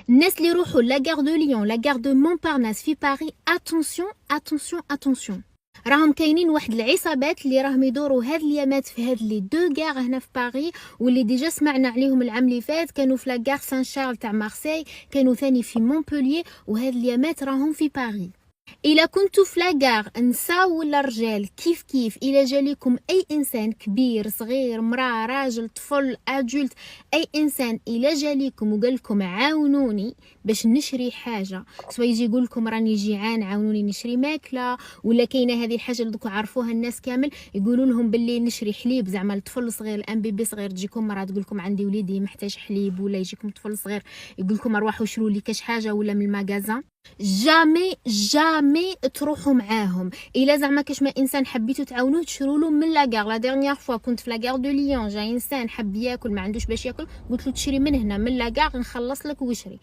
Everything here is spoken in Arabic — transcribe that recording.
الناس اللي يروحوا لا غار دو ليون لا غار دو مونبارناس في باريس، اتونسيون اتونسيون اتونسيون، راهم كاينين واحد العصابات اللي راهم يدوروا هاد اليامات في هاد لي دو غار هنا في باريس، واللي ديجا سمعنا عليهم العام اللي فات، كانوا في لا غار سان شارل تاع مارسي، كانوا ثاني في مونبولييه، وهاد اليامات راهم في باريس. إلا كنتو في لاكار نساء ولا رجال كيف كيف، إلا جاليكم أي إنسان كبير صغير مرأة راجل طفل أدولت، أي إنسان إلا جاليكم وقالكم عاونوني باش نشري حاجة، سواء يجي يقولكم راني جيعان عاونوني نشري ماكلة، ولا كاينة هذه الحاجة اللي دوك عرفوها الناس كامل، يقولوا لهم باللي نشري حليب، زعما الطفل صغير الان بيبي صغير، تجيكم مرة تقولكم عندي وليدي محتاج حليب، ولا يجيكم طفل صغير يقولكم اروحوا شروا لي كاش حاجة ولا من المغازان، جامي جامي تروحوا معاهم. الا زعما كاش ما انسان حبيتو تعاونوه تشروا له من لاكار. لا ديرنيير فوا كنت في لاكار دو ليون، جا انسان حب ياكل ما عندوش باش ياكل، قلت له تشري من هنا من لاكار نخلص لك وشري.